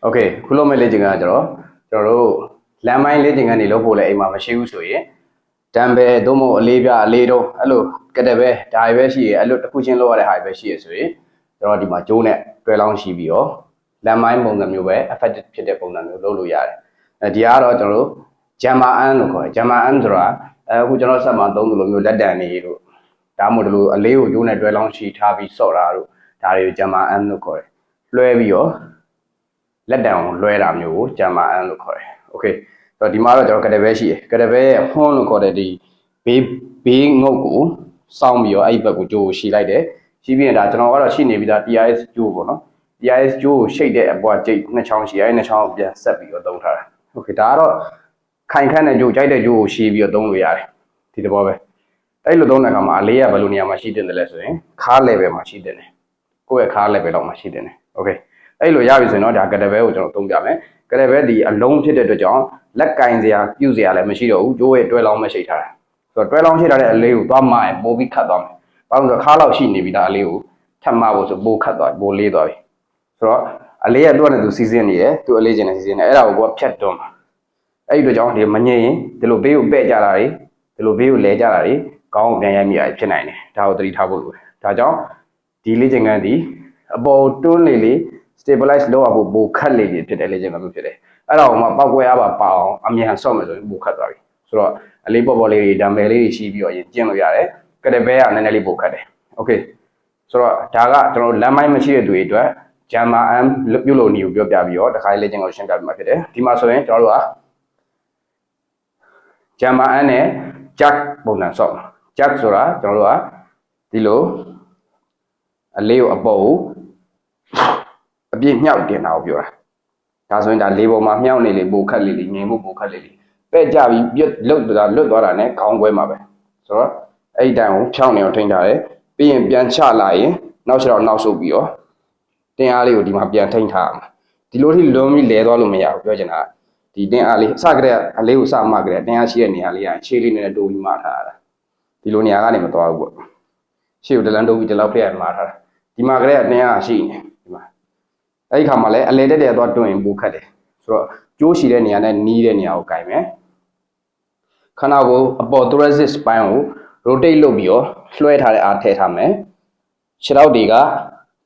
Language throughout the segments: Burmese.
okay ခုလုံးမဲ့လေ့ကျင့်ခန်းကကျွန်တော်တို့လမ်းမိုင်းလေ့ကျင့်ခန်းတွေလုပ်ဖို့လည်းအိမ်မှာမရှိဘူးဆိုရင်တံပဲသို့မဟုတ်အလေးပြအလေးတုံးအဲ့လိုကတဲ့ပဲဒါတွေပဲရှိရအဲ့လိုတစ်ခုချင်းလောက်ရတဲ့ဟာတွေပဲရှိရဆိုရင်ကျွန်တော်ဒီမှာကျိုးနဲ့တွဲလောင်းရှိပြီးတော့လမ်းမိုင်းပုံစံမျိုးပဲ effective ဖြစ်တဲ့ပုံစံမျိုးလုပ်လို့ရတယ်ဒီကတော့ကျွန်တော်တို့ Jammer An လို့ခေါ်တယ် Jammer An ဆိုတာအခုကျွန်တော်ဆက်မှာသုံးသလိုမျိုးလက်တံနေလို့ဒါမှမဟုတ်လို့အလေးကိုကျိုးနဲ့တွဲလောင်းရှိထားပြီးစော့တာတို့ဒါတွေကို Jammer An လို့ခေါ်တယ်လွှဲပြီးတော့လက်တံကိုလွှဲတာမျိုးကို Jammer An လို့ခေါ်တယ် okay ဆိုတော့ဒီမှာတော့ကျွန်တော်ကတဲ့ပဲရှိတယ်ကတဲ့ပဲရဲ့ horn လို့ခေါ်တဲ့ဒီဘေးငုတ်ကိုစောင်းပြီးတော့အဲ့ဒီဘက်ကိုကြိုးရှိလိုက်တယ်ရှိပြီးရင်ဒါကျွန်တော်ကတော့ရှိနေပြီးသား TRS ကြိုးပေါ့နော် TRS ကြိုးကိုရှိတ်တဲ့အပွားကျိတ်နှစ်ချောင်းရှိအဲ့နှစ်ချောင်းကိုပြန်ဆက်ပြီးတော့သုံးထားတာ okay ဒါကတော့ခိုင်ခန့်တဲ့ကြိုးကြိုက်တဲ့ကြိုးကိုရှိပြီးတော့သုံးလို့ရတယ်ဒီသဘောပဲအဲ့လိုသုံးတဲ့အခါမှာအလေးကဘယ်လိုနေရာမှာရှိတင်တယ်လဲဆိုရင်ခါ level မှာရှိတင်တယ်ကိုယ့်ရဲ့ခါ level လောက်မှာရှိတင်တယ် okay အဲ့လိုရပြီဆိုရင်တော့ဒါကတဲ့ပဲကိုကျွန်တော်သုံးပြမယ်ကတဲ့ပဲဒီအလုံးဖြစ်တဲ့အတွက်ကြောင့်လက်ကင်စရာပြုတ်စရာလည်းမရှိတော့ဘူးကြိုးရဲ့တွဲလောင်းမရှိထားတာဆိုတော့တွဲလောင်းရှိထားတဲ့အလေးကိုသွားမရင်ပိုပြီးခတ်သွားမယ်ဘာလို့ဆိုတော့ခါလောက်ရှိနေပြီဒါအလေးကိုထပ်မဖို့ဆိုပိုခတ်သွားပိုလေးသွားပြီဆိုတော့အလေးကသူ့နဲ့သူစီစဉ်နေတယ်သူအလေးကျင်နေစီစဉ်နေအဲ့ဒါကိုကဖြတ်တွန်းမှာအဲ့ဒီအတွက်ကြောင့်ဒီမငြိရင်ဒီလိုဘေးကိုပဲ့ကြတာတွေဒီလိုဘေးကိုလဲကြတာတွေခေါင်းကိုပြန်ရိုက်မိတာဖြစ်နိုင်တယ်ဒါကိုသတိထားဖို့လိုတယ်ဒါကြောင့်ဒီလေ့ကျင့်ခန်းဒီအပေါ်တွန်းလေး stabilize လုပ်ရဖို့ပိုခက်လေဖြစ်တယ်လေ့ကျင့်ခန်းမျိုးဖြစ်တယ်အဲ့ဒါကိုမှပောက်ကွဲရပါအောင်အမြန်ဆော့မယ်ဆိုရင်ပိုခက်သွားပြီဆိုတော့အလေးပေါ်လေးတွေဓာမယ်လေးတွေရှိပြီးတော့ရင်ကျင့်လို့ရတယ်ကတဲ့ဘဲကနည်းနည်းလေးပိုခက်တယ် okay ဆိုတော့ဒါကကျွန်တော်လမ်းမိုင်းမရှိတဲ့သူတွေအတွက် Jammer An ပြုတ်လို့နေကိုပြောပြပြီးတော့တခါလေ့ကျင့်ခန်းကိုရှင်းပြပြမှာဖြစ်တယ်ဒီမှာဆိုရင်ကျွန်တော်တို့က Jammer An နဲ့ jack ပုံစံဆော့ jack ဆိုတာကျွန်တော်တို့ကဒီလိုအလေးကိုအပေါ်ကိုအပြည့်မြောက်တင်တာကိုပြောတာဒါဆိုရင်ဒါလေးပေါ်မှာမြောက်နေလေပိုခက်လေငြိမ်မှုပိုခက်လေပဲ့ကြပြီးပြတ်လွတ်သွားတာနဲ့ခေါင်းကွဲမှာပဲဆိုတော့အဲ့ဒီတိုင်ကိုဖြောင်းနေအောင်ထိန်းထားတယ်ပြီးရင်ပြန်ချလာရင်နောက်ချက်တော့နောက်ဆုပ်ပြီးတော့တင်းအားလေးကိုဒီမှာပြန်ထိန်းထားအောင်ဒီလိုထိလုံးပြီးလဲသွားလို့မရဘူးပြောချင်တာဒီတင်းအားလေးအစကတည်းကအလေးကိုစမှကတည်းကတင်းအားရှိတဲ့နေရာလေးကခြေလေးနဲ့တိုးပြီးမှထားရတာဒီလိုနေရာကနေမသွားဘူးပေါ့ရှေ့ကိုတလန်းတိုးပြီးဒီလောက်ဖျက်ရမှထားတာဒီမှာကတည်းကတင်းအားရှိနေဒီမှာအဲ့ဒီခါမှာလည်းအလဲတက်တက်သွားတွန်းရင်ပိုခက်တယ်ဆိုတော့ကျိုးရှိတဲ့နေရာနဲ့နီးတဲ့နေရာကိုကင်မယ်ခဏကိုအပေါ် thoracic spine ကို rotate လုပ်ပြီးတော့လွှဲထားတဲ့အားထည့်ထားမယ်ခြေထောက်တွေက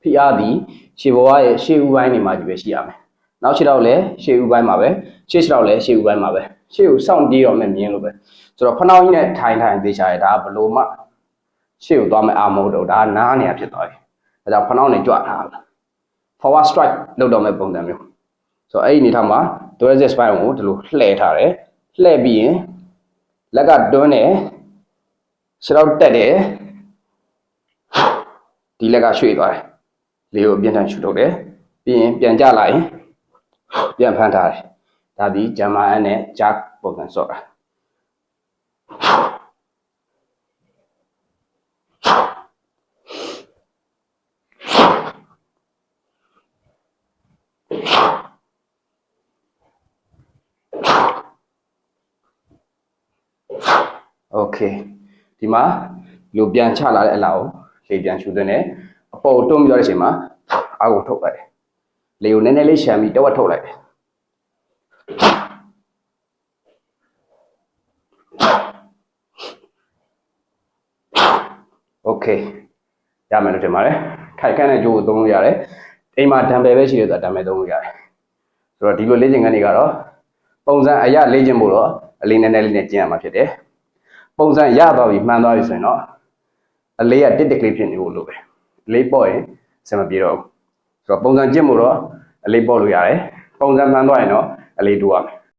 ဖိအားသည်ခြေပေါ်ရဲ့ရှေ့ဥပိုင်းတွေမှာကြီးပဲရှိရမယ်နောက်ခြေထောက်လည်းရှေ့ဥပိုင်းမှာပဲရှေ့ခြေထောက်လည်းရှေ့ဥပိုင်းမှာပဲရှေ့ကိုစောင့်ပြေးတော့မယ်မြင်လို့ပဲဆိုတော့ဖနှောင်းကြီးနဲ့ထိုင်သေးချာရဒါကဘလို့မှရှေ့ကိုသွားမယ်အာမဟုတ်တော့ဒါနားနေရဖြစ်သွားပြီဒါကြောင့်ဖနှောင်းနဲ့ကြွထားတာ forward strike လုပ်တော့မယ့်ပုံစံမျိုးဆိုတော့အဲ့ဒီအနေထားမှာ thoracic spine ကိုဒီလိုလှည့်ထားတယ်လှည့်ပြီးရင်လက်ကတွန်းတယ်ခြေထောက်တက်တယ်ဒီလက်ကရွှေ့သွားတယ်လေးကိုအပြင်းထန်ရှူထုတ်တယ်ပြီးရင်ပြန်ကျလာရင်ပြန်ဖမ်းထားတယ်ဒါဒီ Jammer An နဲ့ jack ပုံစံဆော့တာokay ဒီမှာလိုပြန်ချလာတဲ့အလားကိုလေပြန်ရှူသွင်းတယ်အပေါ်တွန်းပြီးတော့တဲ့အချိန်မှာအောက်ကိုထုတ်လိုက်တယ်လေကိုနည်းနည်းလေးရှမ်းပြီးတဝက်ထုတ်လိုက်တယ်okay ရမယ်လို့ထင်ပါတယ်ခိုင်ခန့်တဲ့ကြိုးကိုသုံးလို့ရတယ်အိမ်မှာဒံဘယ်ပဲရှိတယ်ဆိုတာဒံဘယ်သုံးလို့ရတယ်ဆိုတော့ဒီလိုလေ့ကျင့်ခန်းတွေကတော့ပုံစံအရလေ့ကျင့်ဖို့တော့အလေးနည်းနည်းလေးနဲ့ကျင့်ရမှာဖြစ်တယ်ပုံစံရသွားပြီမှန်သွားပြီဆိုရင်တော့အလေးကတစ်ကလေးဖြစ်နေဖို့လိုပဲအလေးပေါ့ရင်စမပြေတော့ဘူးဆိုတော့ပုံစံကျင့်ဖို့တော့အလေးပေါ့လို့ရတယ်ပုံစံမှန်သွားရင်တော့အလေးတိုးရမယ်